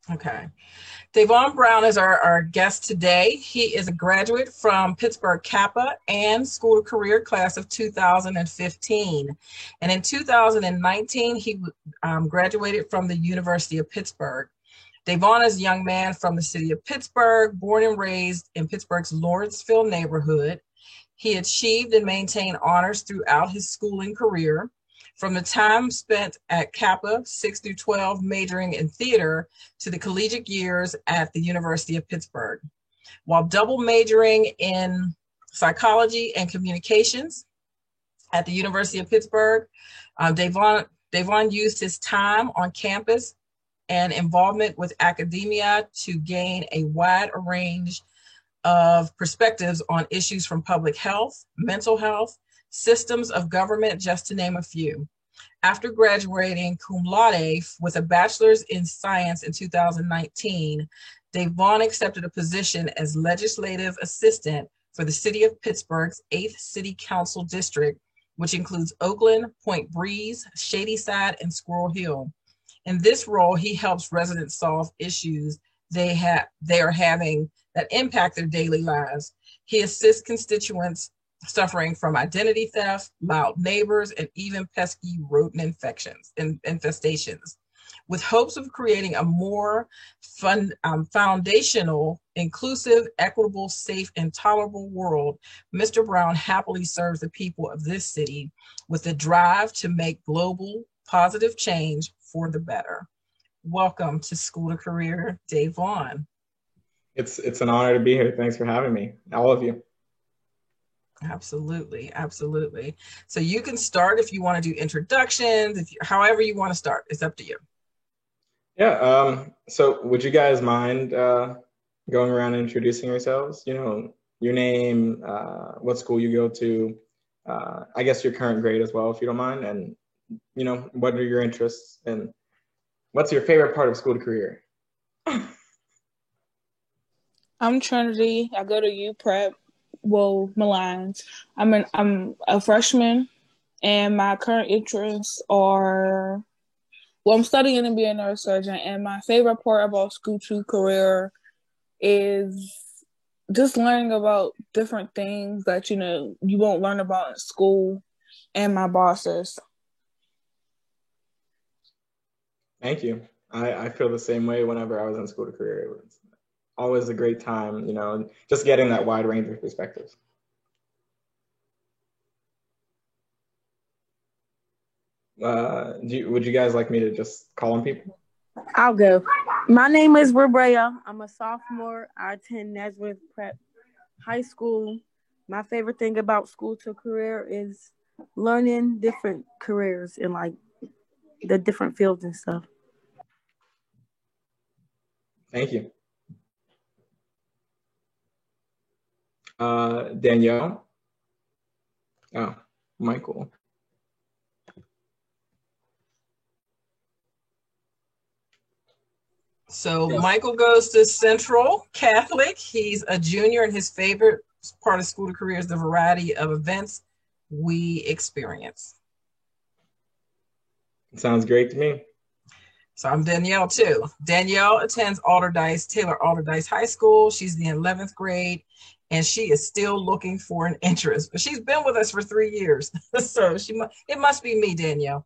Okay. Davon Brown is our guest today. He is a graduate from Pittsburgh Kappa and School of Career class of 2015. And in 2019, he graduated from the University of Pittsburgh. Davon is a young man from the city of Pittsburgh, born and raised in Pittsburgh's Lawrenceville neighborhood. He achieved and maintained honors throughout his schooling career. From the time spent at Kappa 6 through 12, majoring in theater, to the collegiate years at the University of Pittsburgh. While double majoring in psychology and communications at the University of Pittsburgh, Davon used his time on campus and involvement with academia to gain a wide range of perspectives on issues from public health, mental health, systems of government, just to name a few. After graduating cum laude with a bachelor's in science in 2019, Davon accepted a position as legislative assistant for the city of Pittsburgh's 8th City Council District, which includes Oakland, Point Breeze, Shadyside, and Squirrel Hill. In this role, he helps residents solve issues they are having that impact their daily lives. He assists constituents suffering from identity theft, loud neighbors, and even pesky rodent infestations, with hopes of creating a more foundational, inclusive, equitable, safe, and tolerable world. Mr. Brown happily serves the people of this city with a drive to make global positive change for the better. Welcome to School to Career, Davon. It's an honor to be here. Thanks for having me, all of you. Absolutely, absolutely. So you can start if you want to do introductions, however you want to start. It's up to you. Yeah. So would you guys mind going around and introducing yourselves? You know, your name, what school you go to, I guess your current grade as well, if you don't mind, and you know, what are your interests and what's your favorite part of School to Career? I'm Trinity. I go to U Prep. Well, Malines. I'm a freshman, and my current interests are. Well, I'm studying to be a neurosurgeon, and my favorite part about School to Career is just learning about different things that you won't learn about in school, and my bosses. Thank you. I feel the same way whenever I was in School to Career. It was always a great time, you know, just getting that wide range of perspectives. Would you guys like me to just call on people? I'll go. My name is Rebrea. I'm a sophomore. I attend Nazareth Prep High School. My favorite thing about School to Career is learning different careers in like the different fields and stuff. Thank you. Danielle? Oh, Michael. So yes. Michael goes to Central Catholic. He's a junior, and his favorite part of School to Career is the variety of events we experience. Sounds great to me. So I'm Danielle too. Danielle attends Taylor Alderdice High School. She's in the 11th grade, and she is still looking for an interest. But she's been with us for 3 years, so it must be me, Danielle.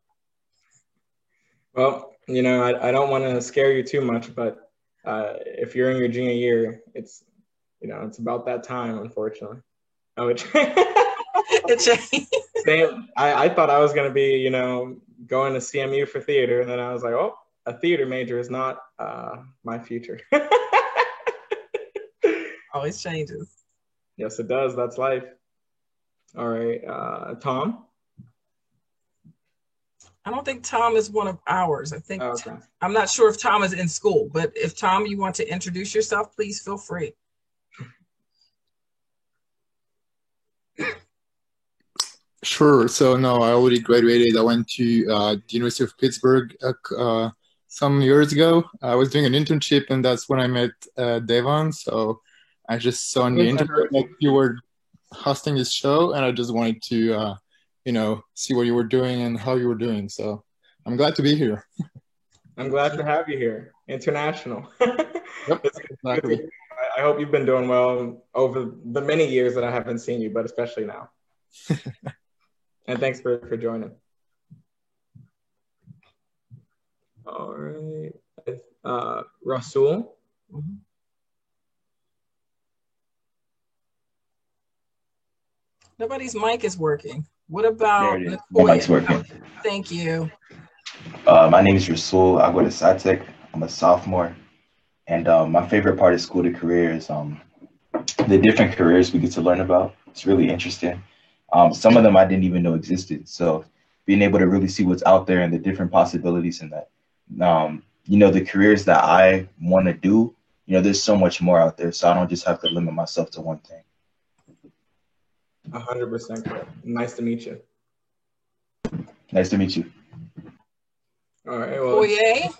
Well, you know, I don't want to scare you too much, but if you're in your junior year, it's about that time, unfortunately. Oh, Same. I thought I was going to be, you know, going to CMU for theater, and then I was like, oh, a theater major is not my future. Always changes. Yes, it does. That's life. All right. Tom? I don't think Tom is one of ours. I think okay. I'm not sure if Tom is in school, but if Tom, you want to introduce yourself, please feel free. Sure. So no, I already graduated. I went to the University of Pittsburgh some years ago. I was doing an internship, and that's when I met Davon. So I just saw on the internet that you were hosting this show, and I just wanted to see what you were doing and how you were doing. So I'm glad to be here. I'm glad to have you here. International. Yep, It's good to exactly. hear. I hope you've been doing well over the many years that I haven't seen you, but especially now. And thanks for joining. All right. Rasul. Nobody's mic is working. What There about it is. My mic's Nicoya? working. Thank you. My name is Rasul. I go to SciTech. I'm a sophomore. And my favorite part of school to career is the different careers we get to learn about. It's really interesting. Some of them I didn't even know existed. So being able to really see what's out there and the different possibilities in that. The careers that I want to do, there's so much more out there. So I don't just have to limit myself to one thing. 100% correct. Nice to meet you. Nice to meet you. All right. Well, Nicoya?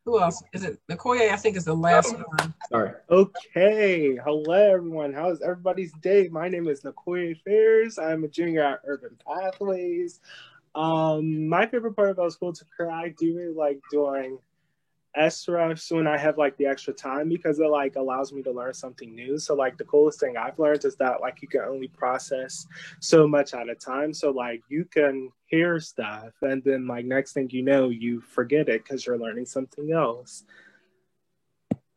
Who else? Is it Nicoya? I think is the last one. sorry. Okay, hello everyone. How's everybody's day? My name is Nicoya Fairs. I'm a junior at Urban Pathways. My favorite part about school to career, I do really like doing SREFs when I have like the extra time because it like allows me to learn something new. So like the coolest thing I've learned is that like you can only process so much at a time. So like you can hear stuff and then like next thing you know, you forget it because you're learning something else.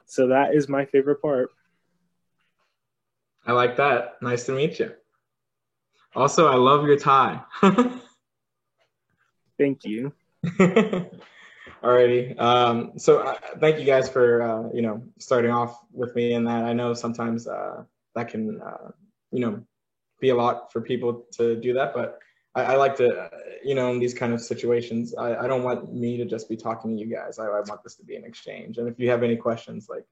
So that is my favorite part. I like that. Nice to meet you. Also, I love your tie. Thank you. Alrighty. So thank you guys for starting off with me in that. I know sometimes that can be a lot for people to do that, but I like to in these kind of situations, I don't want me to just be talking to you guys. I want this to be an exchange. And if you have any questions, like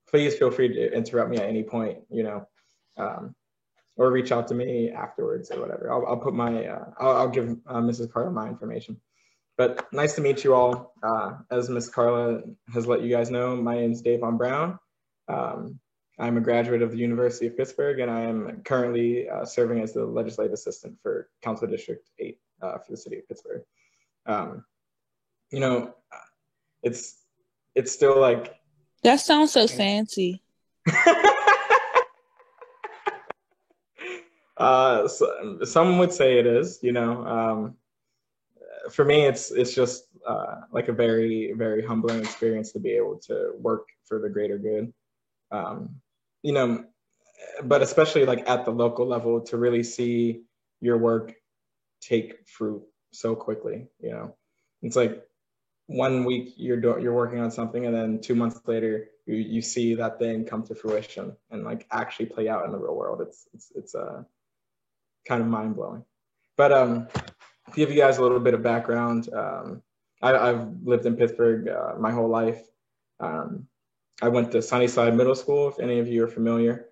please feel free to interrupt me at any point, or reach out to me afterwards or whatever. I'll put my I'll give Mrs. Carla my information. But nice to meet you all. As Ms. Carla has let you guys know, my name is Davon Brown. I'm a graduate of the University of Pittsburgh, and I am currently serving as the legislative assistant for Council District 8 for the city of Pittsburgh. It's still like... That sounds so fancy. Some would say it is, for me, it's just like a very, very humbling experience to be able to work for the greater good. But especially like at the local level to really see your work take fruit so quickly, It's like 1 week you're working on something and then 2 months later you see that thing come to fruition and like actually play out in the real world. It's kind of mind blowing. But to give you guys a little bit of background, I've lived in Pittsburgh my whole life. I went to Sunnyside Middle School, if any of you are familiar.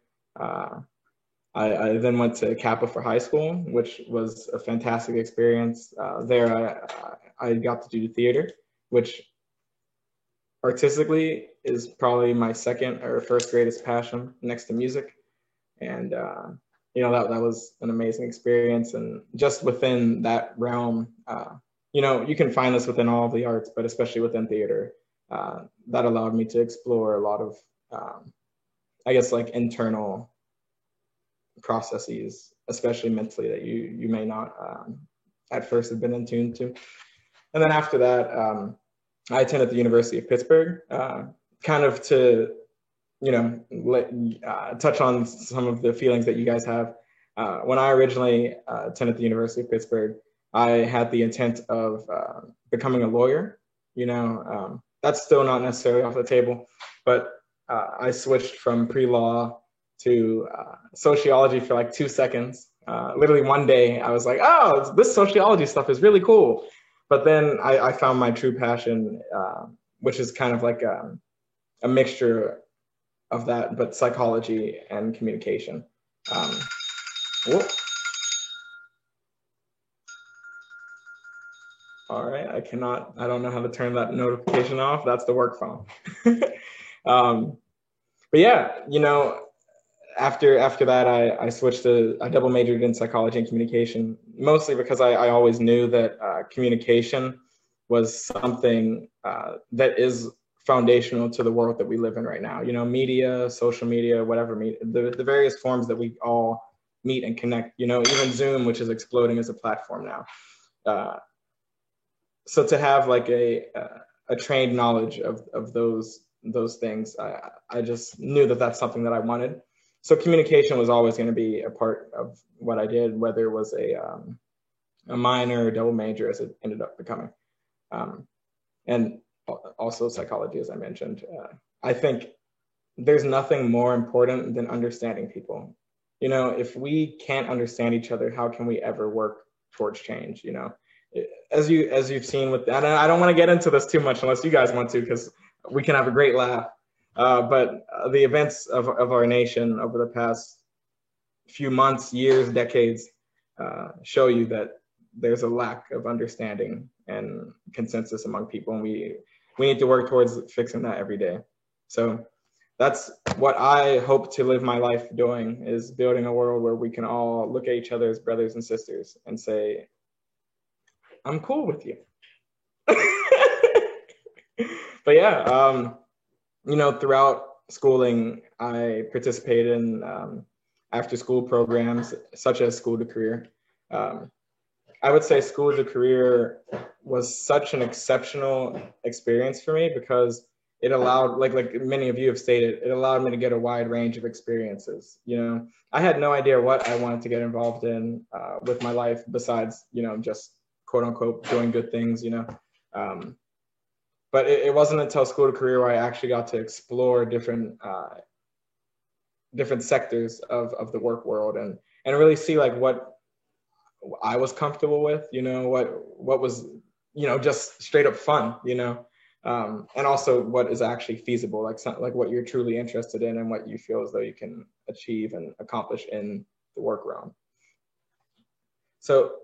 I then went to Kappa for high school, which was a fantastic experience. There I got to do theater, which artistically is probably my second or first greatest passion next to music. And that was an amazing experience. And just within that realm, you can find this within all of the arts, but especially within theater, that allowed me to explore a lot of, I guess, like internal processes, especially mentally, that you may not at first have been in tune to. And then after that, I attended the University of Pittsburgh, kind of to touch on some of the feelings that you guys have. When I originally attended the University of Pittsburgh, I had the intent of becoming a lawyer. That's still not necessarily off the table, but I switched from pre-law to sociology for like 2 seconds. Literally one day I was like, oh, this sociology stuff is really cool. But then I found my true passion, which is kind of like a mixture of that, but psychology and communication. All right, I don't know how to turn that notification off. That's the work phone. But yeah, after that, I switched I double majored in psychology and communication, mostly because I always knew that communication was something that is foundational to the world that we live in right now. You know, media, social media, whatever, the various forms that we all meet and connect, you know, even Zoom, which is exploding as a platform now. So to have like a trained knowledge of those things, I just knew that that's something that I wanted. So communication was always going to be a part of what I did, whether it was a minor or double major, as it ended up becoming. And also psychology, as I mentioned. I think there's nothing more important than understanding people. You know, if we can't understand each other, how can we ever work towards change? You know, as you've seen with, and I don't want to get into this too much unless you guys want to, because we can have a great laugh. But the events of our nation over the past few months, years, decades show you that there's a lack of understanding and consensus among people, and we need to work towards fixing that every day. So that's what I hope to live my life doing, is building a world where we can all look at each other as brothers and sisters and say, I'm cool with you. But yeah, you know, throughout schooling, I participated in after school programs such as School to Career. I would say School to Career was such an exceptional experience for me because it allowed, like many of you have stated, it allowed me to get a wide range of experiences. You know, I had no idea what I wanted to get involved in with my life besides, you know, just quote unquote doing good things, you know. But it wasn't until School to Career where I actually got to explore different sectors of the work world and really see like what I was comfortable with, you know, what was, you know, just straight up fun, you know, and also what is actually feasible, like what you're truly interested in and what you feel as though you can achieve and accomplish in the work realm. So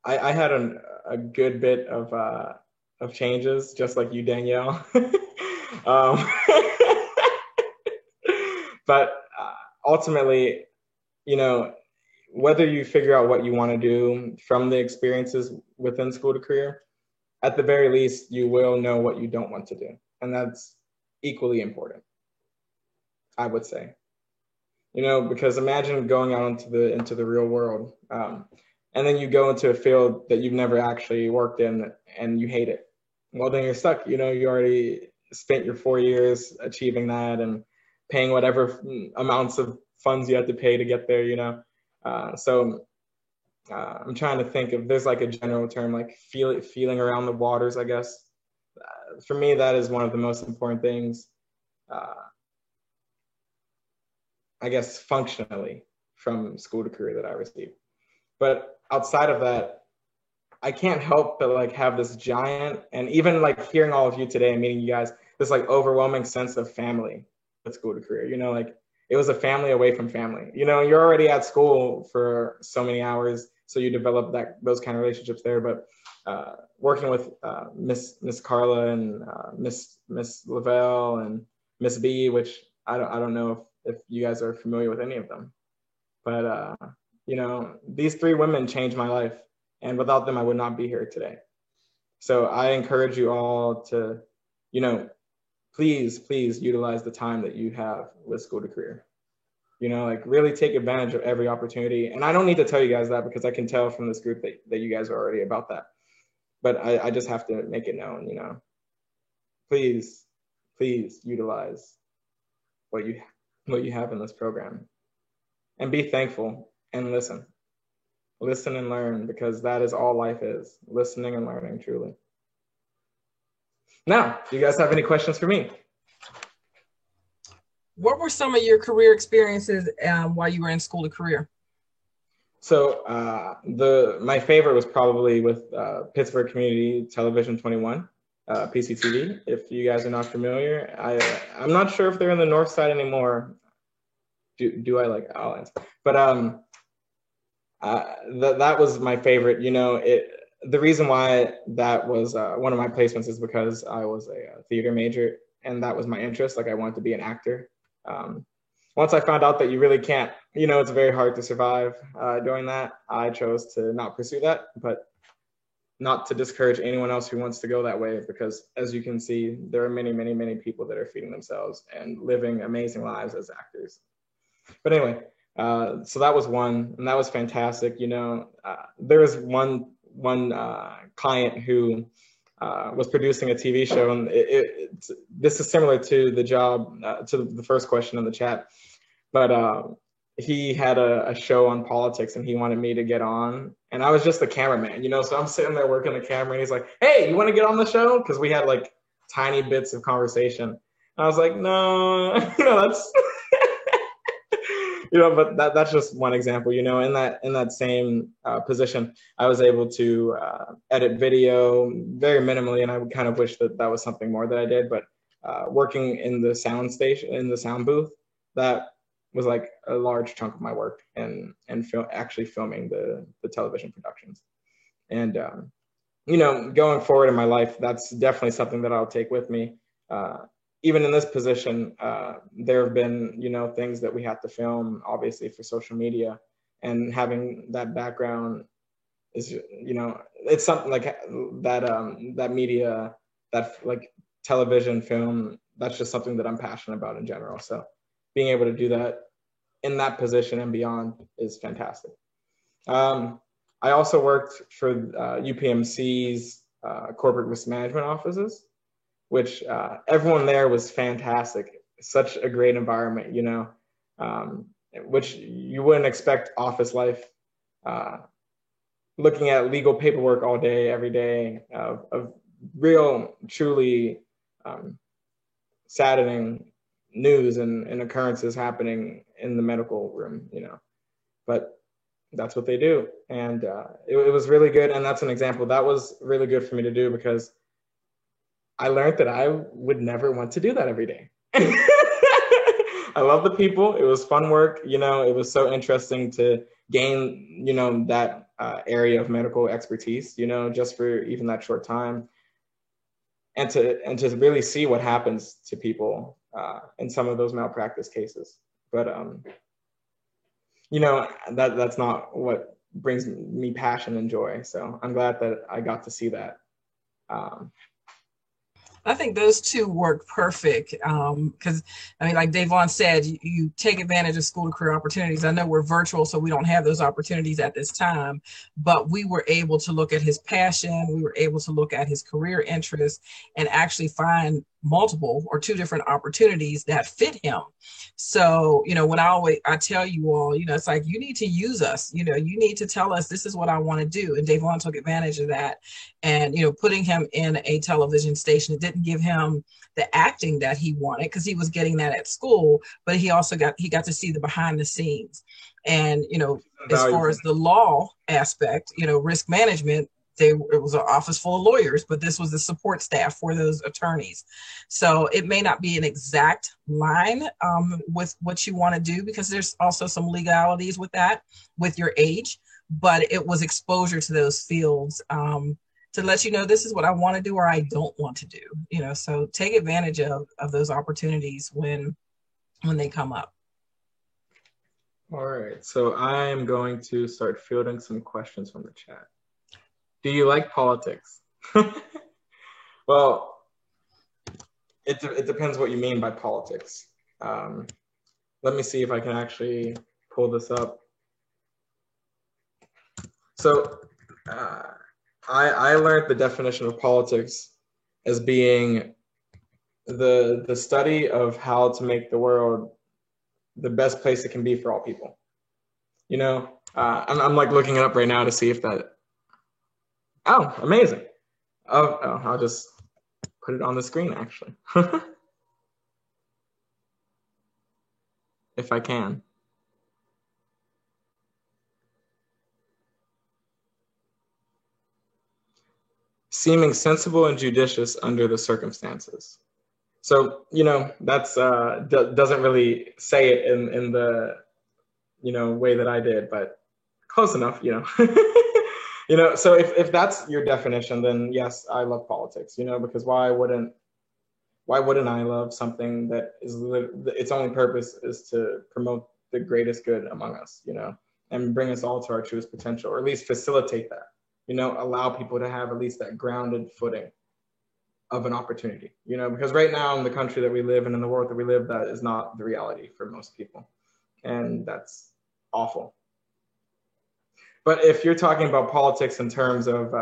I had a good bit of changes, just like you, Danielle. But ultimately, you know, whether you figure out what you want to do from the experiences within School to Career, at the very least, you will know what you don't want to do. And that's equally important, I would say. You know, because imagine going out into the real world, and then you go into a field that you've never actually worked in and you hate it. Well, then you're stuck. You know, you already spent your 4 years achieving that and paying whatever amounts of funds you had to pay to get there, you know. So I'm trying to think if there's like a general term, like feeling around the waters, I guess. For me, that is one of the most important things, I guess, functionally from School to Career that I received. But outside of that, I can't help but like have this giant, and even like hearing all of you today and meeting you guys, this like overwhelming sense of family with School to Career. You know, like it was a family away from family. You know, you're already at school for so many hours, so you develop those kind of relationships there. But working with Miss Carla and Miss Lavelle and Miss B, which I don't know if you guys are familiar with any of them, but you know, these 3 women changed my life, and without them, I would not be here today. So I encourage you all to, you know, please utilize the time that you have with School to Career. You know, like really take advantage of every opportunity. And I don't need to tell you guys that because I can tell from this group that you guys are already about that. But I just have to make it known, you know, please utilize what you have in this program and be thankful and listen and learn, because that is all life is, listening and learning, truly. Now, do you guys have any questions for me? What were some of your career experiences while you were in School to Career? So my favorite was probably with Pittsburgh Community Television 21, PCTV. If you guys are not familiar, I'm not sure if they're in the north side anymore. Do I like Alliance? But that was my favorite. You know, the reason why that was one of my placements is because I was a theater major, and that was my interest. Like I wanted to be an actor. Once I found out that you really can't, you know, it's very hard to survive doing that, I chose to not pursue that. But not to discourage anyone else who wants to go that way, because as you can see, there are many, many, many people that are feeding themselves and living amazing lives as actors. But anyway, so that was one, and that was fantastic. You know, there was one client who was producing a TV show, and this is similar to the job, to the first question in the chat, but he had a show on politics and he wanted me to get on, and I was just the cameraman, you know, so I'm sitting there working the camera and he's like, hey, you want to get on the show? Because we had like tiny bits of conversation. And I was like, no, you know, that's, you know, but that's just one example, you know. In that same position, I was able to edit video very minimally, and I would kind of wish that was something more that I did, but working in the sound station, in the sound booth, that was like a large chunk of my work, and actually filming the television productions. And you know, going forward in my life, that's definitely something that I'll take with me. Even in this position, there have been, you know, things that we have to film, obviously, for social media, and having that background is, you know, it's something like that media, that like television, film, that's just something that I'm passionate about in general. So being able to do that in that position and beyond is fantastic. I also worked for UPMC's corporate risk management offices, which everyone there was fantastic. Such a great environment, you know, which you wouldn't expect office life. Looking at legal paperwork all day, every day, of real, truly saddening news and occurrences happening in the medical room, you know, but that's what they do. And it was really good. And that's an example that was really good for me to do, because I learned that I would never want to do that every day. I love the people. It was fun work. You know, it was so interesting to gain, you know, that area of medical expertise, you know, just for even that short time. And to really see what happens to people in some of those malpractice cases. But, you know, that's not what brings me passion and joy. So I'm glad that I got to see that. I think those two work perfect, because I mean, like Davon said, you take advantage of school to career opportunities. I know we're virtual, so we don't have those opportunities at this time, but we were able to look at his passion. We were able to look at his career interests and actually find multiple or two different opportunities that fit him. So, you know, when I tell you all, you know, it's like, you need to use us, you know, you need to tell us this is what I want to do. And Davon took advantage of that. And, you know, putting him in a television station, it didn't give him the acting that he wanted, because he was getting that at school, but he also got to see the behind the scenes. And, you know, as far as the law aspect, you know, risk management, it was an office full of lawyers, but this was the support staff for those attorneys. So it may not be an exact line with what you want to do, because there's also some legalities with that, with your age, but it was exposure to those fields to let you know, this is what I want to do or I don't want to do, you know. So take advantage of those opportunities when they come up. All right, so I'm going to start fielding some questions from the chat. Do you like politics? Well, it depends what you mean by politics. Let me see if I can actually pull this up. So I learned the definition of politics as being the study of how to make the world the best place it can be for all people. You know, I'm like looking it up right now to see if that. Oh, amazing. Oh, I'll just put it on the screen, actually. If I can. Seeming sensible and judicious under the circumstances. So, you know, that's doesn't really say it in the, you know, way that I did, but close enough, you know. You know, so if that's your definition, then yes, I love politics, you know, because why wouldn't I love something that is its only purpose is to promote the greatest good among us, you know, and bring us all to our truest potential, or at least facilitate that. allow people to have at least that grounded footing of an opportunity, because right now in the country that we live in the world that we live, that is not the reality for most people. And that's awful. But if you're talking about politics in terms of,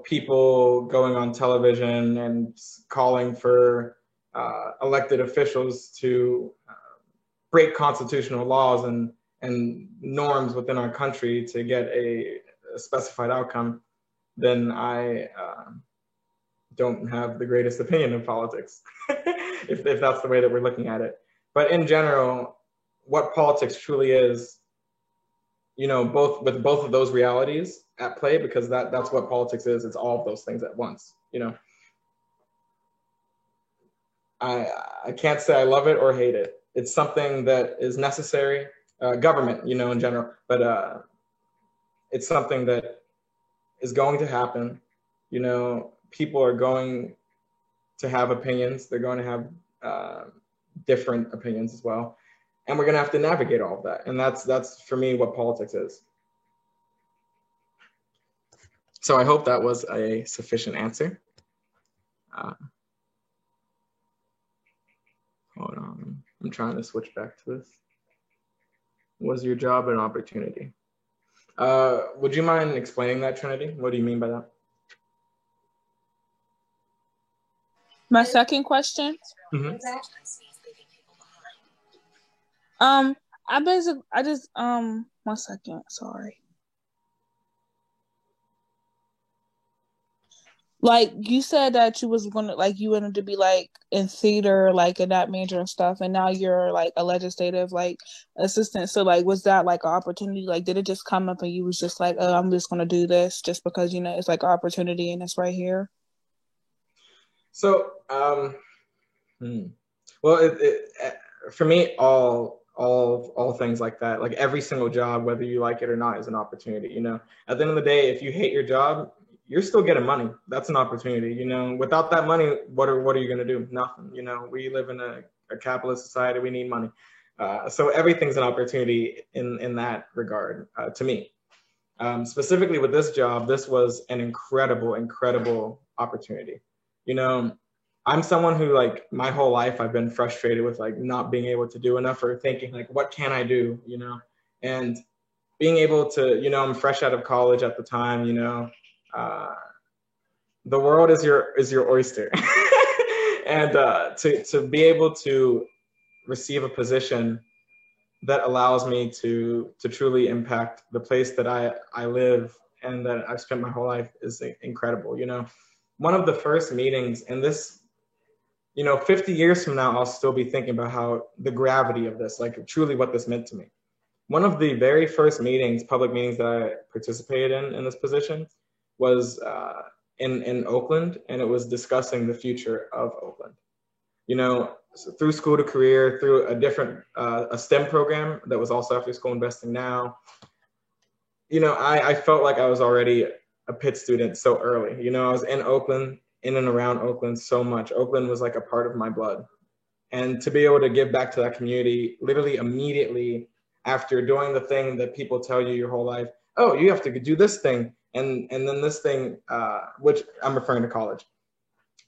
people going on television and calling for elected officials to break constitutional laws and norms within our country to get a specified outcome, then I don't have the greatest opinion of politics, if that's the way that we're looking at it. But in general, what politics truly is, both of those realities at play, because that's what politics is. It's all of those things at once. I can't say I love it or hate it. It's something that is necessary. Government, in general, but it's something that is going to happen. People are going to have opinions. They're going to have different opinions as well. And we're going to have to navigate all of that. And that's for me what politics is. So I hope that was a sufficient answer. Hold on. I'm trying to switch back to this. Was your job an opportunity? Would you mind explaining that, Trinity? What do you mean by that? My second question. Mm-hmm. One second, sorry. Like you said that you wanted to be like in theater, like in that major and stuff, and now you're like a legislative like assistant. So like, was that like an opportunity? Like, did it just come up and you was just like, oh, I'm just gonna do this just because it's like an opportunity and it's right here? So, well, for me, all things like that, like every single job, whether you like it or not, is an opportunity. At the end of the day, if you hate your job, you're still getting money. That's an opportunity. Without that money, what are you gonna do? Nothing. We live in a capitalist society. We need money. So everything's an opportunity in that regard, to me. Specifically with this job, this was an incredible opportunity. I'm someone who, like, my whole life I've been frustrated with like not being able to do enough, or thinking like, what can I do? And being able to, I'm fresh out of college at the time, the world is your oyster. And to be able to receive a position that allows me to truly impact the place that I live and that I've spent my whole life is incredible. One of the first meetings, and this, 50 years from now, I'll still be thinking about how the gravity of this, like truly what this meant to me. One of the very first public meetings that I participated in this position was in Oakland, and it was discussing the future of Oakland. So through School to Career, through a different a STEM program that was also After School Investing Now. I felt like I was already a Pitt student so early. I was in Oakland, in and around Oakland so much. Oakland was like a part of my blood. And to be able to give back to that community literally immediately after doing the thing that people tell you your whole life, oh, you have to do this thing. And then this thing, which I'm referring to college.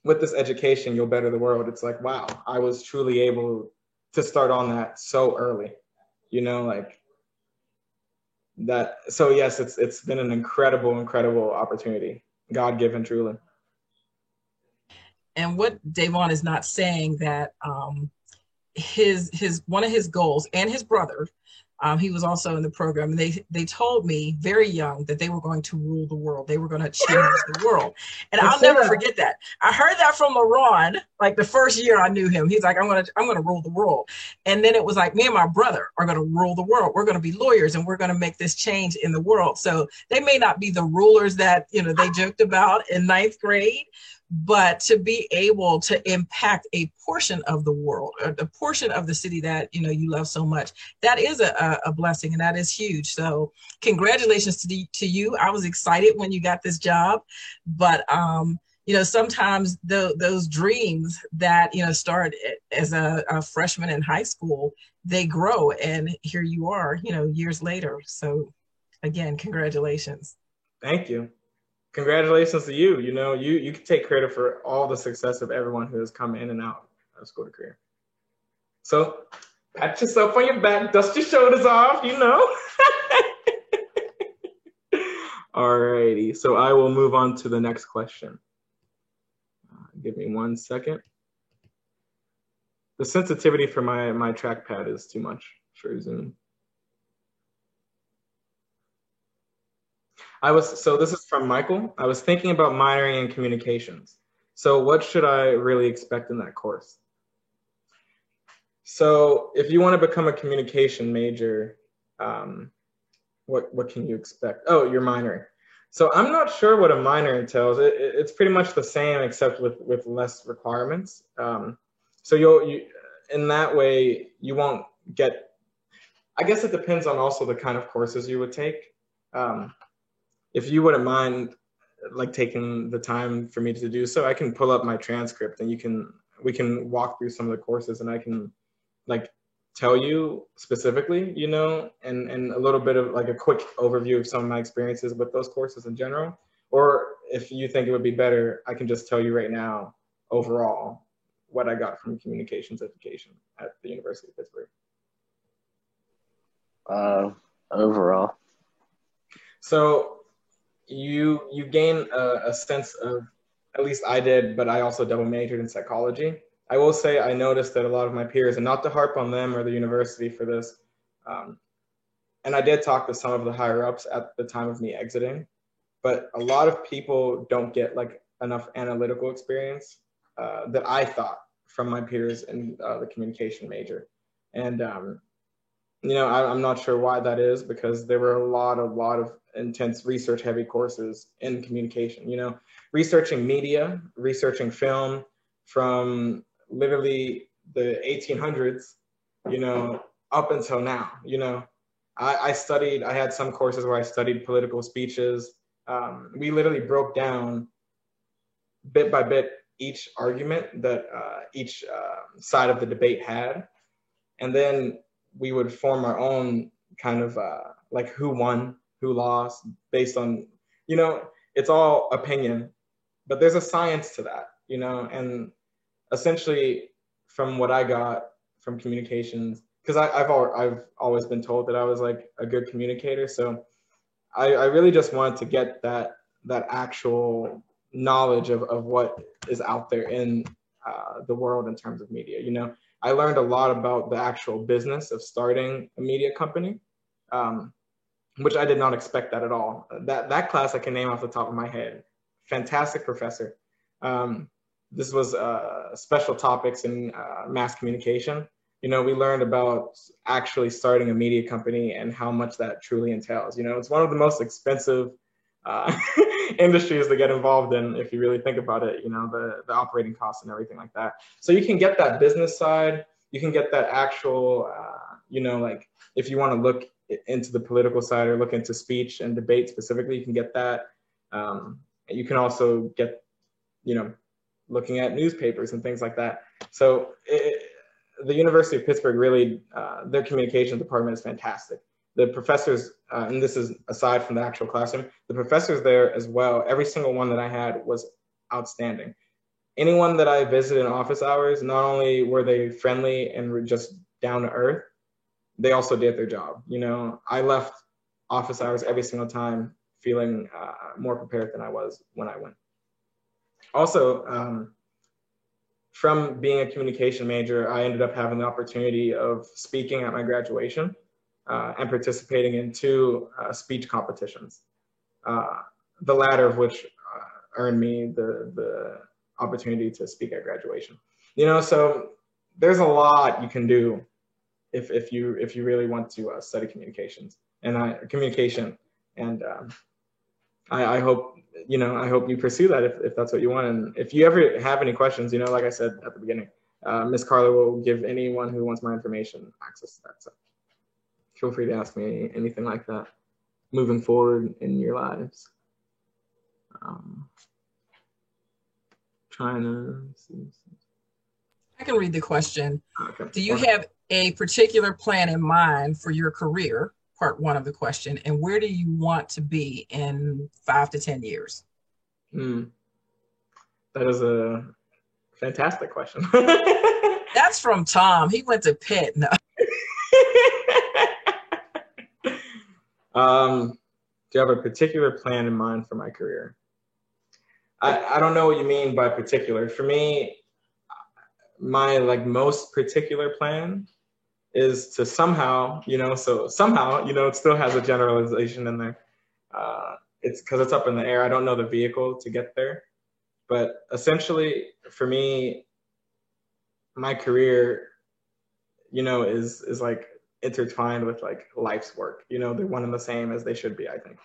With this education, you'll better the world. It's like, wow, I was truly able to start on that so early, like that. So yes, it's been an incredible opportunity, God-given truly. And what Davon is not saying that his one of his goals, and his brother, he was also in the program. And they told me very young that they were going to rule the world. They were going to change the world. And I'll never forget that. I heard that from LaRon, like the first year I knew him. He's like, I'm going to rule the world. And then it was like, me and my brother are going to rule the world. We're going to be lawyers and we're going to make this change in the world. So they may not be the rulers that, they joked about in 9th grade, but to be able to impact a portion of the world, or a portion of the city that, you love so much, that is a blessing, and that is huge. So congratulations to you. I was excited when you got this job, but, sometimes those dreams that, start as a freshman in high school, they grow, and here you are, years later. So again, congratulations. Thank you. Congratulations to you. You know, you can take credit for all the success of everyone who has come in and out of School to Career. So pat yourself on your back, dust your shoulders off, you know. Alrighty, so I will move on to the next question. Give me 1 second. The sensitivity for my trackpad is too much for Zoom. So this is from Michael. I was thinking about minoring in communications. So what should I really expect in that course? So if you want to become a communication major, what can you expect? Oh, your minor. So I'm not sure what a minor entails. It's pretty much the same except with less requirements. So you in that way you won't get. I guess it depends on also the kind of courses you would take. If you wouldn't mind, like taking the time for me to do so, I can pull up my transcript and we can walk through some of the courses and I can like tell you specifically, you know, and a little bit of like a quick overview of some of my experiences with those courses in general. Or if you think it would be better, I can just tell you right now, overall, what I got from communications education at the University of Pittsburgh. Overall. So you gain a sense of, at least I did, but I also double majored in psychology. I will say I noticed that a lot of my peers, and not to harp on them or the university for this, and I did talk to some of the higher ups at the time of me exiting, but a lot of people don't get like enough analytical experience that I thought from my peers in the communication major. And, you know, I'm not sure why that is, because there were a lot of intense research heavy courses in communication, you know, researching media, researching film from literally the 1800s, you know, up until now. You know, I had some courses where I studied political speeches. We literally broke down bit by bit each argument that each side of the debate had. And then we would form our own kind of like who won, who lost, based on, you know, it's all opinion, but there's a science to that, you know. And essentially from what I got from communications, because I've always been told that I was like a good communicator. So I really just wanted to get that actual knowledge of what is out there in the world in terms of media. You know, I learned a lot about the actual business of starting a media company, which I did not expect that at all. That class I can name off the top of my head. Fantastic professor. This was special topics in mass communication. You know, we learned about actually starting a media company and how much that truly entails. You know, it's one of the most expensive industries to get involved in, if you really think about it, you know, the operating costs and everything like that. So you can get that business side, you can get that actual, you know, like if you want to look into the political side or look into speech and debate specifically, you can get that. You can also get, you know, looking at newspapers and things like that. So the University of Pittsburgh really, their communications department is fantastic. The professors, and this is aside from the actual classroom, the professors there as well, every single one that I had was outstanding. Anyone that I visited in office hours, not only were they friendly and were just down to earth, they also did their job. You know, I left office hours every single time feeling more prepared than I was when I went. Also, from being a communication major, I ended up having the opportunity of speaking at my graduation and participating in 2 speech competitions, the latter of which earned me the opportunity to speak at graduation. You know, so there's a lot you can do if you really want to study communications and communication. And I hope, you know, I hope you pursue that if that's what you want. And if you ever have any questions, you know, like I said at the beginning, Ms. Carla will give anyone who wants my information access to that. So feel free to ask me anything like that moving forward in your lives. Trying to see. I can read the question. Okay. Do you have a particular plan in mind for your career? part one of the question. And where do you want to be in 5 to 10 years? That is a fantastic question. That's from Tom. He went to Pitt. No. Do you have a particular plan in mind for my career? I don't know what you mean by particular. For me, my most particular plan is to somehow, it still has a generalization in there. It's because it's up in the air. I don't know the vehicle to get there. But essentially, for me, my career, is like intertwined with like life's work. They're one and the same as they should be, I think.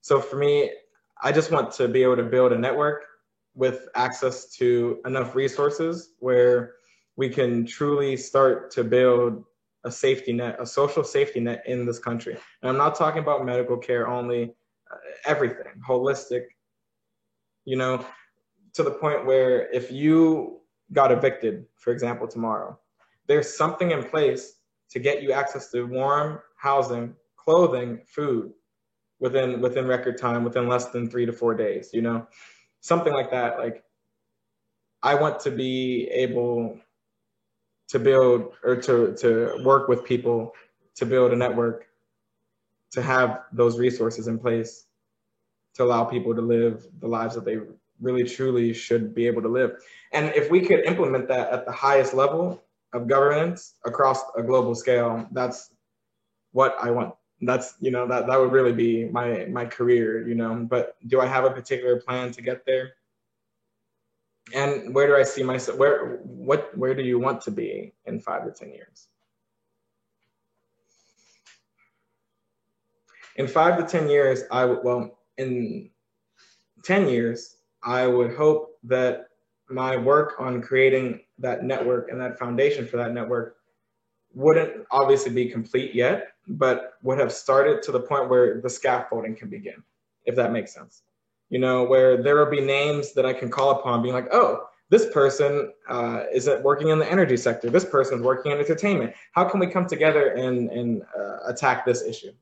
So for me, I just want to be able to build a network with access to enough resources where we can truly start to build a safety net, a social safety net in this country. And I'm not talking about medical care only, everything, holistic, to the point where if you got evicted, for example, tomorrow, there's something in place to get you access to warm housing, clothing, food within record time, within less than 3 to 4 days, something like that. Like, I want to be able to build or to work with people to build a network, to have those resources in place to allow people to live the lives that they really truly should be able to live. And if we could implement that at the highest level of governance across a global scale, that's what I want. That's, that would really be my career, but do I have a particular plan to get there? And where do I see myself? Where do you want to be in 5 to 10 years? In 5 to 10 years, in 10 years, I would hope that my work on creating that network and that foundation for that network wouldn't obviously be complete yet, but would have started to the point where the scaffolding can begin, if that makes sense. Where there will be names that I can call upon being like, oh, this person isn't working in the energy sector. This person's working in entertainment. How can we come together and attack this issue,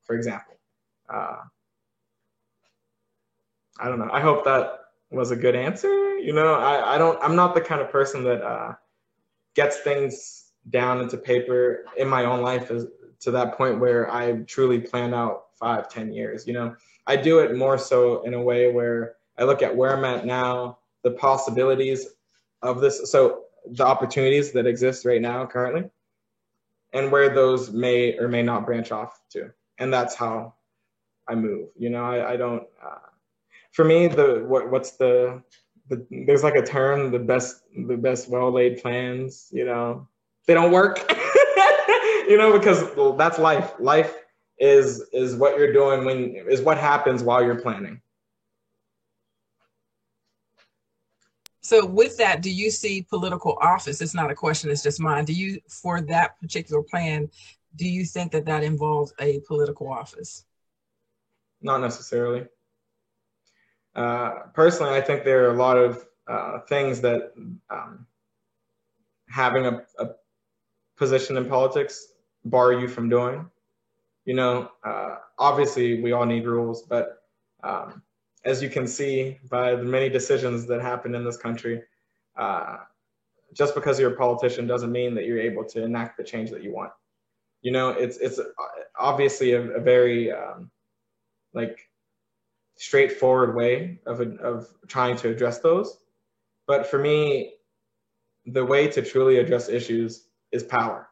for example? I don't know. I hope that was a good answer. I'm not the kind of person that gets things down into paper in my own life to that point where I truly plan out 5, 10 years. I do it more so in a way where I look at where I'm at now, the possibilities of this, so the opportunities that exist right now currently, and where those may or may not branch off to. And that's how I move. I don't, for me, there's like a term, the best well-laid plans, they don't work, because that's life. Life is what you're doing is what happens while you're planning. So with that, do you see political office? It's not a question, it's just mine. For that particular plan, do you think that involves a political office? Not necessarily. Personally, I think there are a lot of things that having a position in politics bar you from doing. Obviously we all need rules, but as you can see by the many decisions that happen in this country, just because you're a politician doesn't mean that you're able to enact the change that you want. It's obviously a very straightforward way of trying to address those. But for me, the way to truly address issues is power.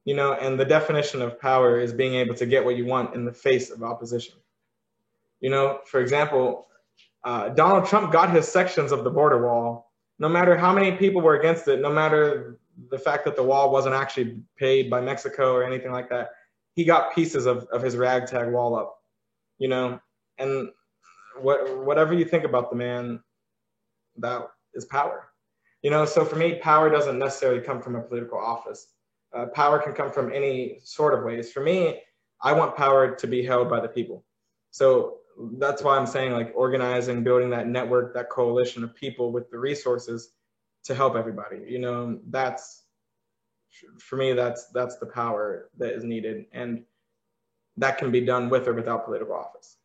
And the definition of power is being able to get what you want in the face of opposition. For example, Donald Trump got his sections of the border wall, no matter how many people were against it, no matter the fact that the wall wasn't actually paid by Mexico or anything like that. He got pieces of his ragtag wall up, and whatever you think about the man, that is power. So for me, power doesn't necessarily come from a political office. Power can come from any sort of ways. For me, I want power to be held by the people. So that's why I'm saying organizing, building that network, that coalition of people with the resources to help everybody. That's, for me, that's the power that is needed. And that can be done with or without political office.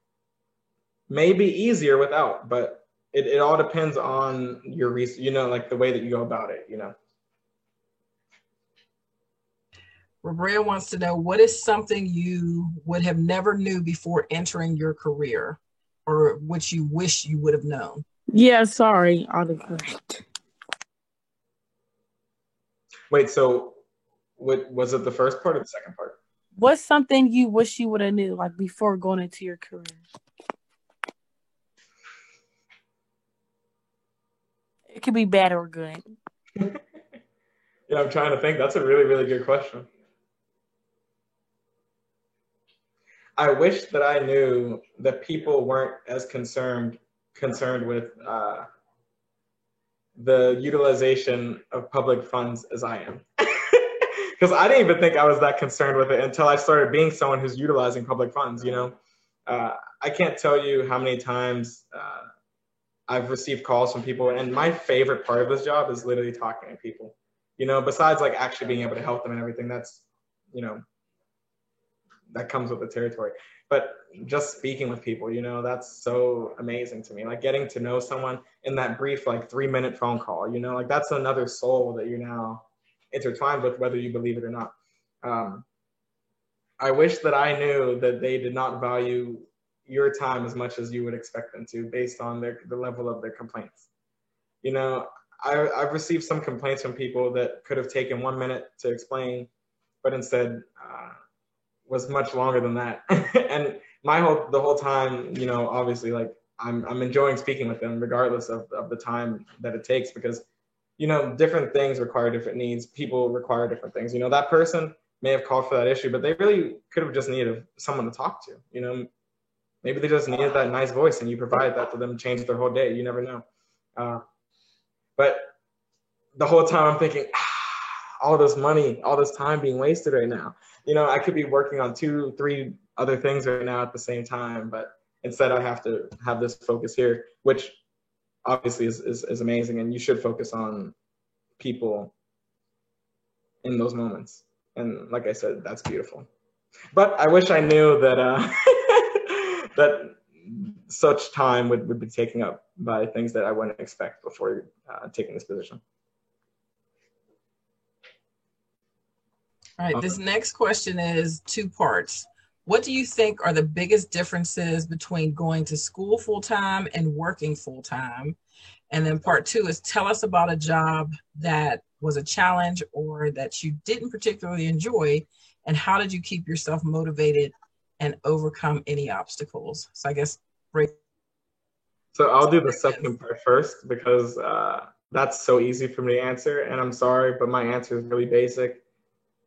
Maybe easier without, but it all depends on your research, like the way that you go about it, Roberta wants to know, what is something you would have never knew before entering your career, or which you wish you would have known? Yeah, sorry, autocorrect. Wait, so what was it, the first part or the second part? What's something you wish you would have knew, like before going into your career? It could be bad or good. Yeah, I'm trying to think. That's a really, really good question. I wish that I knew that people weren't as concerned with the utilization of public funds as I am. Because I didn't even think I was that concerned with it until I started being someone who's utilizing public funds, I can't tell you how many times I've received calls from people, and my favorite part of this job is literally talking to people, besides like actually being able to help them and everything. That's, that comes with the territory. But just speaking with people, that's so amazing to me. Like getting to know someone in that brief, like 3-minute phone call, like that's another soul that you're now intertwined with, whether you believe it or not. I wish that I knew that they did not value your time as much as you would expect them to, based on the level of their complaints. I've received some complaints from people that could have taken 1 minute to explain, but instead was much longer than that. And the whole time, obviously, like I'm enjoying speaking with them regardless of the time that it takes, because different things require different needs. People require different things. That person may have called for that issue, but they really could have just needed someone to talk to. Maybe they just needed that nice voice, and you provided that to them, change their whole day. You never know. But the whole time I'm thinking, all this money, all this time being wasted right now. I could be working on 2-3 other things right now at the same time, but instead I have to have this focus here, which obviously is amazing, and you should focus on people in those moments. And like I said, that's beautiful. But I wish I knew that that such time would be taken up by things that I wouldn't expect before taking this position. All right, this next question is 2 parts. What do you think are the biggest differences between going to school full-time and working full-time? And then part 2 is, tell us about a job that was a challenge or that you didn't particularly enjoy, and how did you keep yourself motivated and overcome any obstacles? So I guess break. So I'll do the second part first, because that's so easy for me to answer, and I'm sorry, but my answer is really basic.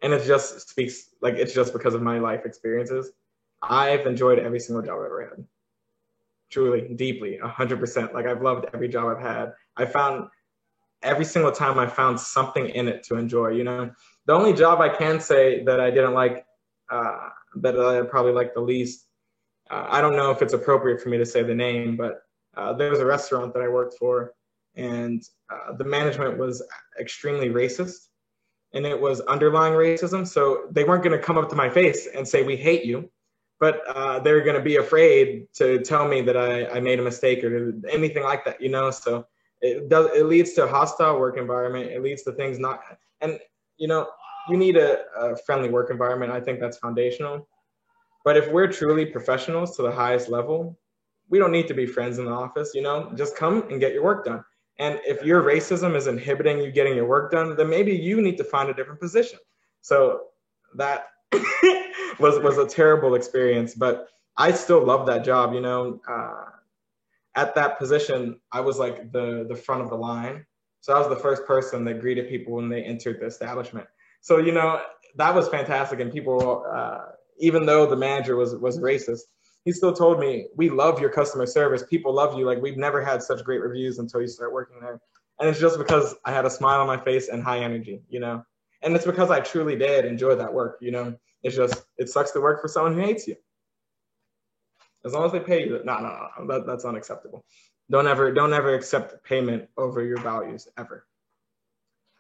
And it's just because of my life experiences. I've enjoyed every single job I've ever had. Truly, deeply, 100%. Like I've loved every job I've had. I found every single time I found something in it to enjoy, The only job I can say that I didn't like, that I probably liked the least, I don't know if it's appropriate for me to say the name, but there was a restaurant that I worked for, and the management was extremely racist. And it was underlying racism. So they weren't going to come up to my face and say, we hate you. But they were going to be afraid to tell me that I made a mistake or anything like that, So it leads to a hostile work environment. It leads to things not, and, you need a friendly work environment. I think that's foundational. But if we're truly professionals to the highest level, we don't need to be friends in the office, Just come and get your work done. And if your racism is inhibiting you getting your work done, then maybe you need to find a different position. So that was a terrible experience, but I still love that job. At that position, I was like the front of the line. So I was the first person that greeted people when they entered the establishment. So, that was fantastic. And people, even though the manager was racist, he still told me, we love your customer service. People love you. Like, we've never had such great reviews until you start working there. And it's just because I had a smile on my face and high energy, And it's because I truly did enjoy that work, It's just, it sucks to work for someone who hates you. As long as they pay you, no, that's unacceptable. Don't ever accept payment over your values, ever.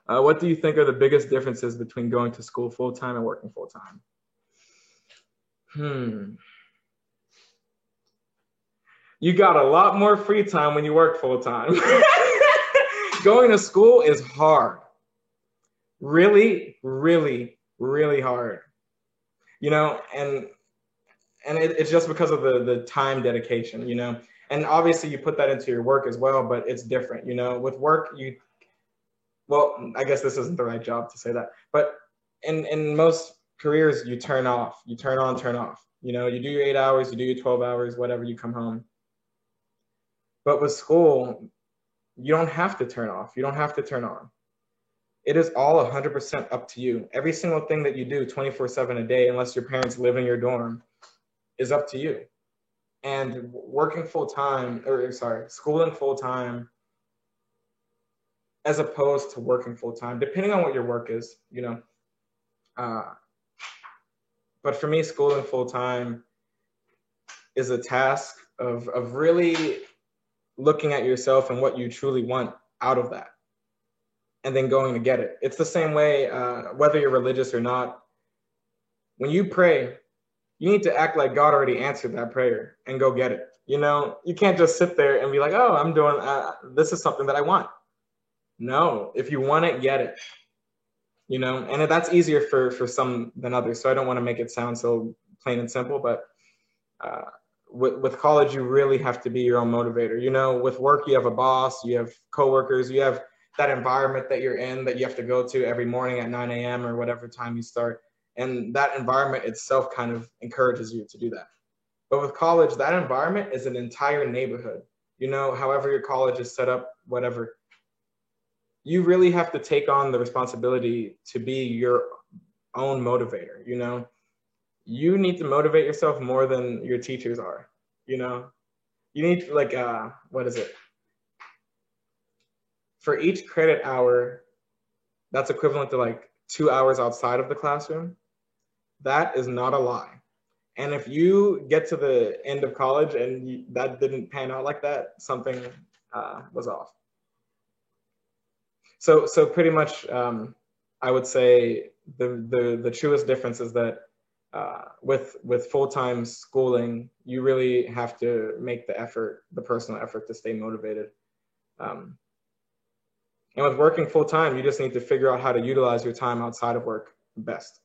What do you think are the biggest differences between going to school full-time and working full-time? You got a lot more free time when you work full time. Going to school is hard. Really, really, really hard. You know, and it's just because of the time dedication, you know. And obviously you put that into your work as well, but it's different, you know. With work, well, I guess this isn't the right job to say that, but in most careers, you turn off, you turn on, turn off. You know, you do your 8 hours, you do your 12 hours, whatever, you come home. But with school, you don't have to turn off. You don't have to turn on. It is all 100% up to you. Every single thing that you do 24/7 a day, unless your parents live in your dorm, is up to you. And working full time, schooling full time, as opposed to working full time, depending on what your work is, you know. But for me, schooling full time is a task of really looking at yourself and what you truly want out of that, and then going to get it. It's the same way, whether you're religious or not. When you pray, you need to act like God already answered that prayer and go get it. You know, you can't just sit there and be like, oh, I'm doing, this is something that I want. No, if you want it, get it. You know, and that's easier for some than others. So I don't want to make it sound so plain and simple, but with college, you really have to be your own motivator. You know, with work, you have a boss, you have coworkers, you have that environment that you're in that you have to go to every morning at 9 a.m. or whatever time you start. And that environment itself kind of encourages you to do that. But with college, that environment is an entire neighborhood. You know, however your college is set up, whatever, you really have to take on the responsibility to be your own motivator. You know, you need to motivate yourself more than your teachers are. You know, you need like, what is it? For each credit hour, that's equivalent to like 2 hours outside of the classroom. That is not a lie. And if you get to the end of college and that didn't pan out like that, something was off. So pretty much, I would say the truest difference is that with full-time schooling, you really have to make the effort, the personal effort, to stay motivated. And with working full-time, you just need to figure out how to utilize your time outside of work best,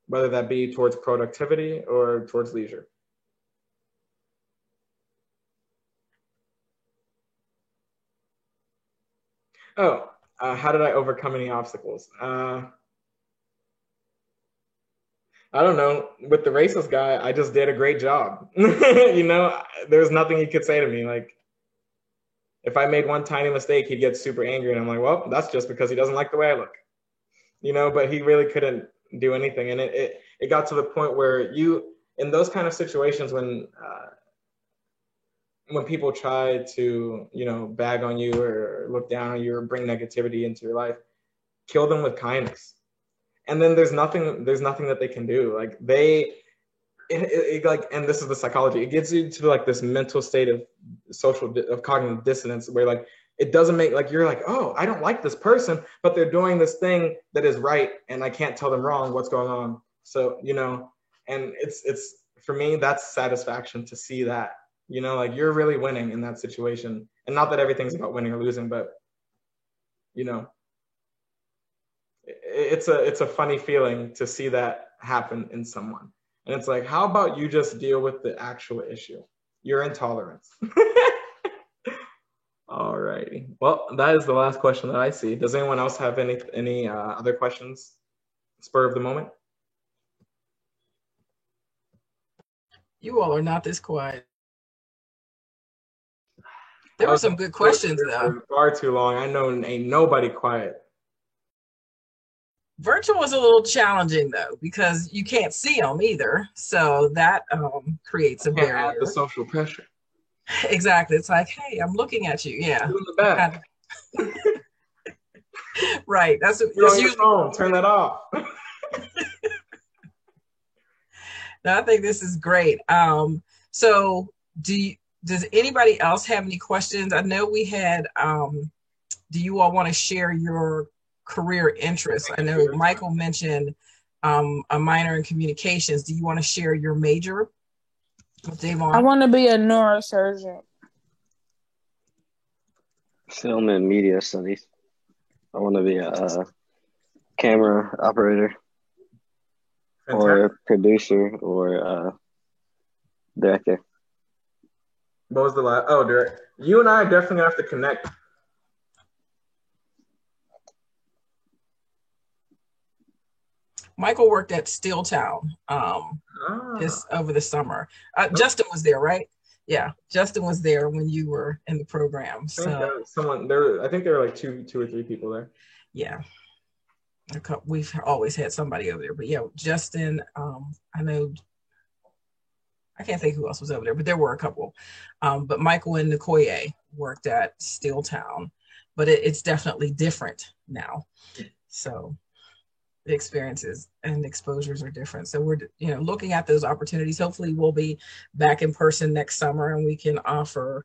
whether that be towards productivity or towards leisure. Oh, how did I overcome any obstacles? I don't know. With the racist guy, I just did a great job. You know, there's nothing he could say to me. Like, if I made one tiny mistake, he'd get super angry. And I'm like, well, that's just because he doesn't like the way I look. You know, but he really couldn't do anything. And it got to the point where in those kind of situations when people try to, you know, bag on you or look down on you or bring negativity into your life, kill them with kindness. And then there's nothing that they can do. Like and this is the psychology, it gets you to like this mental state of cognitive dissonance where like, it doesn't make, like, you're like, oh, I don't like this person, but they're doing this thing that is right. And I can't tell them wrong what's going on. So, you know, and it's for me, that's satisfaction to see that, you know, like you're really winning in that situation. And not that everything's about winning or losing, but, you know, it's a funny feeling to see that happen in someone. And it's like, how about you just deal with the actual issue, your intolerance? All righty. Well, that is the last question that I see. Does anyone else have any other questions? Spur of the moment. You all are not this quiet. There were some good questions, though. Far too long. I know ain't nobody quiet. Virtual was a little challenging, though, because you can't see them either. So that creates a barrier. Add the social pressure. Exactly. It's like, hey, I'm looking at you. Yeah. Do in the back. Right. That's usually phone. Turn that off. No, I think this is great. So does anybody else have any questions? I know we had, do you all want to share your career interests? I know Michael mentioned a minor in communications. Do you want to share your major with Davon? I want to be a neurosurgeon. Film and media studies. I want to be a camera operator or producer or director. What was the last? Oh, director. You and I definitely have to connect. Michael worked at Steeltown this over the summer. Justin was there, right? Yeah, Justin was there when you were in the program. So someone there. I think there were like two or three people there. Yeah, we've always had somebody over there. But yeah, Justin. I know. I can't think who else was over there, but there were a couple. But Michael and Nicoye worked at Steeltown, but it's definitely different now. So the experiences and exposures are different. So we're looking at those opportunities. Hopefully we'll be back in person next summer and we can offer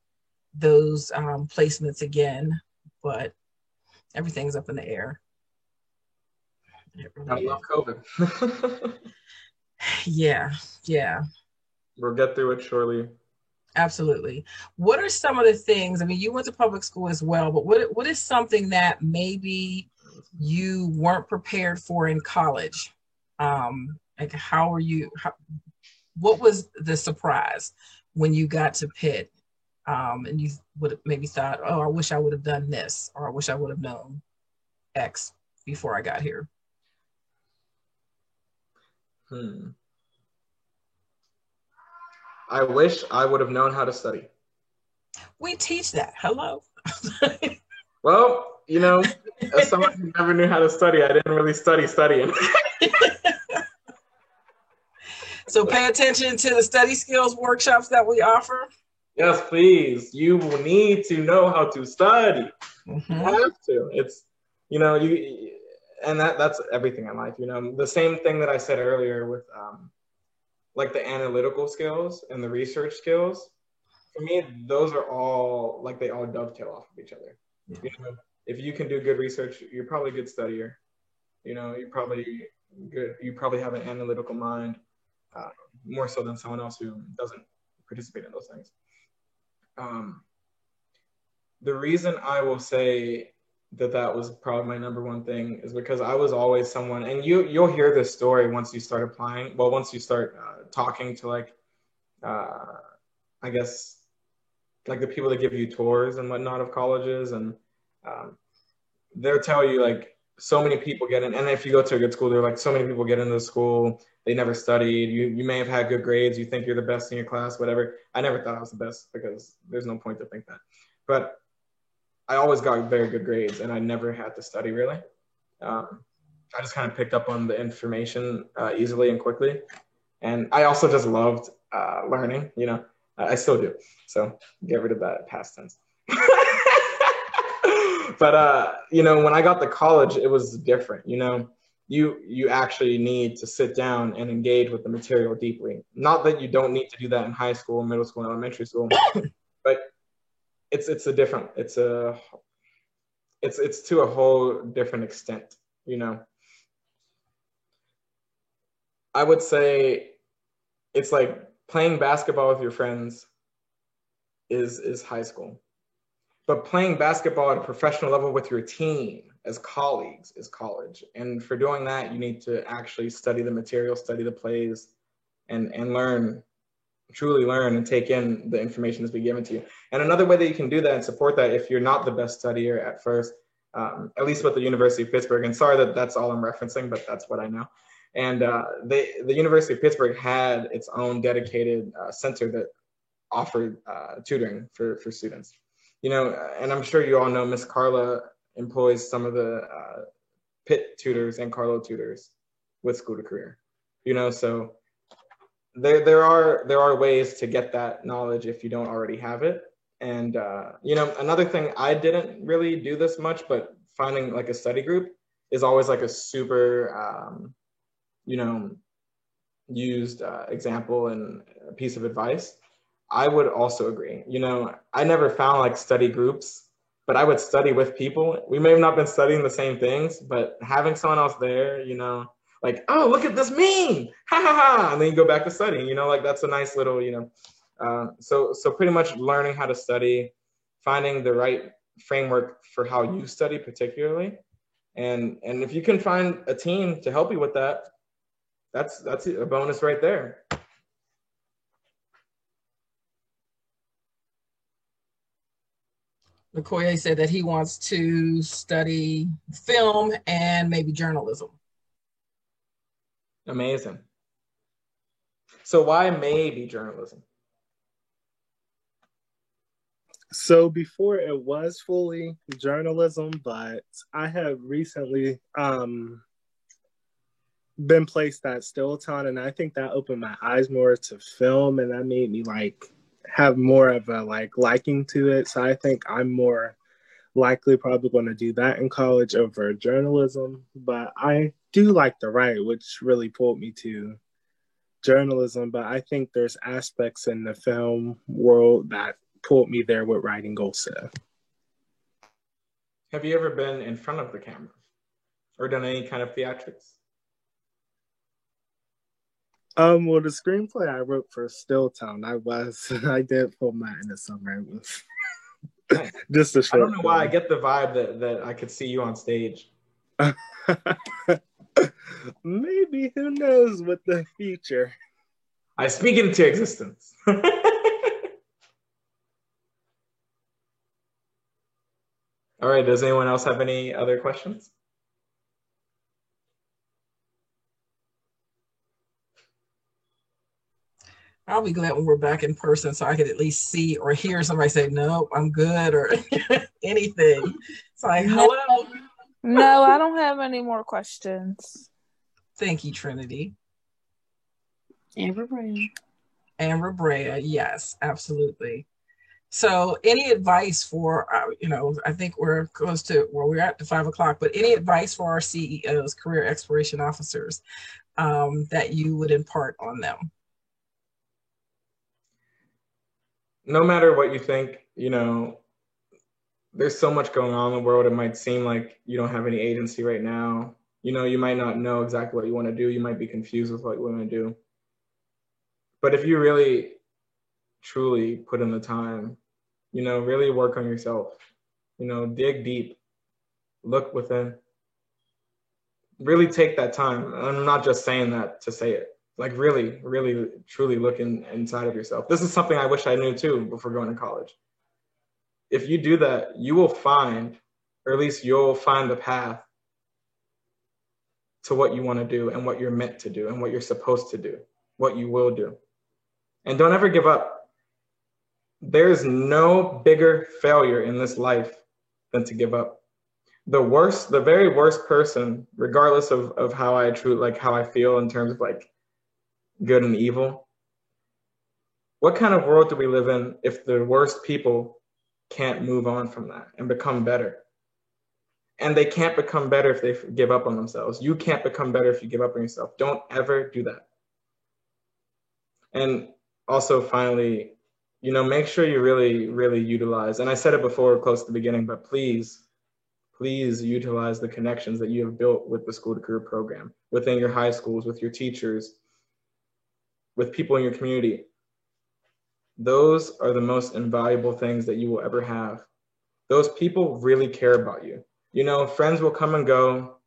those placements again, but everything's up in the air. I love COVID. Yeah. We'll get through it shortly. Absolutely. What are some of the things, I mean, you went to public school as well, but what is something that maybe you weren't prepared for in college? Like what was the surprise when you got to Pitt? And you would have maybe thought, oh, I wish I would have done this, or I wish I would have known X before I got here. I wish I would have known how to study. We teach that. Hello. Well, as someone who never knew how to study, I didn't really studying. So pay attention to the study skills workshops that we offer. Yes, please. You will need to know how to study. Mm-hmm. You have to. It's, and that's everything in life. The same thing that I said earlier with like the analytical skills and the research skills. For me, those are all like they all dovetail off of each other. Yeah. If you can do good research, you're probably a good studier. You're probably good. You probably have an analytical mind, more so than someone else who doesn't participate in those things. The reason I will say that was probably my number one thing is because I was always someone, and you'll hear this story once you start applying. Well, once you start talking to I guess like the people that give you tours and whatnot of colleges, and they'll tell you like so many people get in, and if you go to a good school, they're like so many people get into the school, they never studied. You may have had good grades, you think you're the best in your class, whatever. I never thought I was the best because there's no point to think that. But I always got very good grades and I never had to study really. I just kind of picked up on the information easily and quickly. And I also just loved learning, I still do. So get rid of that past tense. But, when I got to college, it was different. You actually need to sit down and engage with the material deeply. Not that you don't need to do that in high school, middle school, and elementary school, but it's to a whole different extent, I would say it's like playing basketball with your friends is high school. But playing basketball at a professional level with your team as colleagues is college. And for doing that, you need to actually study the material, study the plays, and truly learn and take in the information that's been given to you. And another way that you can do that and support that if you're not the best studier at first, at least with the University of Pittsburgh, and sorry that that's all I'm referencing, but that's what I know. And the University of Pittsburgh had its own dedicated center that offered tutoring for students. And I'm sure you all know Miss Carla employs some of the Pitt tutors and Carlo tutors with School to Career. So there are ways to get that knowledge if you don't already have it. And another thing, I didn't really do this much, but finding like a study group is always like a super used example and a piece of advice. I would also agree. I never found like study groups, but I would study with people. We may have not been studying the same things, but having someone else there, like, oh, look at this meme, ha ha ha, and then you go back to studying. Like that's a nice little, so pretty much learning how to study, finding the right framework for how you study particularly, and if you can find a team to help you with that, that's a bonus right there. Okoye said that he wants to study film and maybe journalism. Amazing. So why maybe journalism? So before it was fully journalism, but I have recently been placed at Stilltown, and I think that opened my eyes more to film, and that made me have more of a liking to it. So I think I'm more likely probably going to do that in college over journalism. But I do like to write, which really pulled me to journalism. But I think there's aspects in the film world that pulled me there with writing also. Have you ever been in front of the camera or done any kind of theatrics? Well, the screenplay I wrote for Stilltown, I did film that in the summer. It was nice. Just a short. I don't know why I get the vibe that I could see you on stage. Maybe, who knows with the future. I speak into existence. All right, does anyone else have any other questions? I'll be glad when we're back in person so I could at least see or hear somebody say, no, I'm good, or anything. It's like, hello. No, I don't have any more questions. Thank you, Trinity. Amber Brea. Amber Brea, yes, absolutely. So any advice for, I think we're close to where we're at to 5 o'clock, but any advice for our CEOs, career exploration officers, that you would impart on them? No matter what you think, there's so much going on in the world. It might seem like you don't have any agency right now. You might not know exactly what you want to do. You might be confused with what you want to do. But if you really, truly put in the time, really work on yourself, dig deep, look within, really take that time. I'm not just saying that to say it. Like really, really, truly look inside of yourself. This is something I wish I knew too before going to college. If you do that, you will find, or at least you'll find the path to what you want to do and what you're meant to do and what you're supposed to do, what you will do. And don't ever give up. There's no bigger failure in this life than to give up. The very worst person, regardless of how I how I feel in terms of good and evil. What kind of world do we live in if the worst people can't move on from that and become better? And they can't become better if they give up on themselves. You can't become better if you give up on yourself. Don't ever do that. And also, finally, make sure you really, really utilize, and I said it before close to the beginning, but please utilize the connections that you have built with the School to Career program, within your high schools, with your teachers, with people in your community. Those are the most invaluable things that you will ever have. Those people really care about you. Friends will come and go,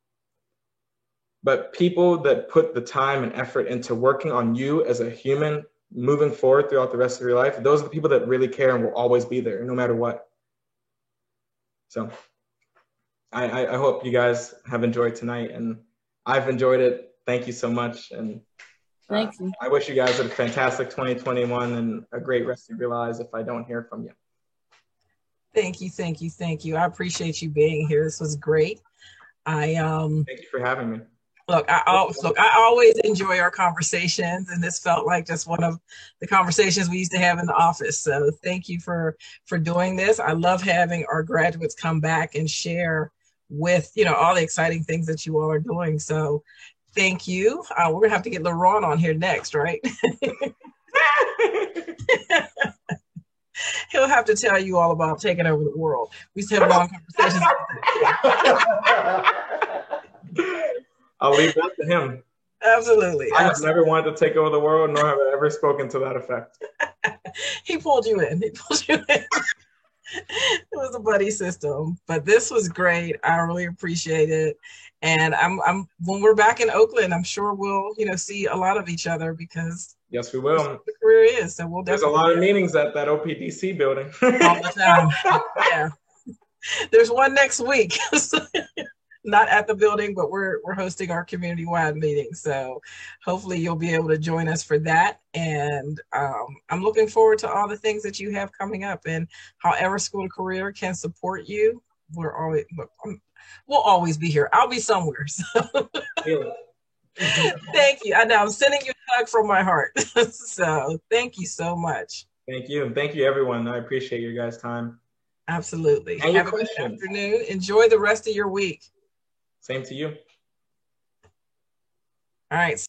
but people that put the time and effort into working on you as a human, moving forward throughout the rest of your life, those are the people that really care and will always be there, no matter what. So I hope you guys have enjoyed tonight, and I've enjoyed it. Thank you so much. And thank you. I wish you guys a fantastic 2021 and a great rest of your lives if I don't hear from you. Thank you. I appreciate you being here. This was great. Thank you for having me. Look, I always enjoy our conversations, and this felt like just one of the conversations we used to have in the office. So thank you for doing this. I love having our graduates come back and share with, all the exciting things that you all are doing. So thank you. We're going to have to get LaRon on here next, right? He'll have to tell you all about taking over the world. We used to have long conversations. I'll leave that to him. Absolutely. I have never wanted to take over the world, nor have I ever spoken to that effect. He pulled you in. He pulled you in. It was a buddy system, but this was great. I really appreciate it. And I'm when we're back in Oakland, I'm sure we'll, see a lot of each other because yes, we will. That's what the career is. So we'll There's a lot of meetings at that OPDC building. All the time. Yeah. There's one next week. Not at the building, but we're hosting our community-wide meeting. So hopefully you'll be able to join us for that. And I'm looking forward to all the things that you have coming up, and however School of Career can support you. We'll always be here. I'll be somewhere. So. Thank you. I know I'm sending you a hug from my heart. So thank you so much. Thank you. And thank you, everyone. I appreciate your guys' time. Absolutely. And have a good afternoon. Enjoy the rest of your week. Same to you. All right.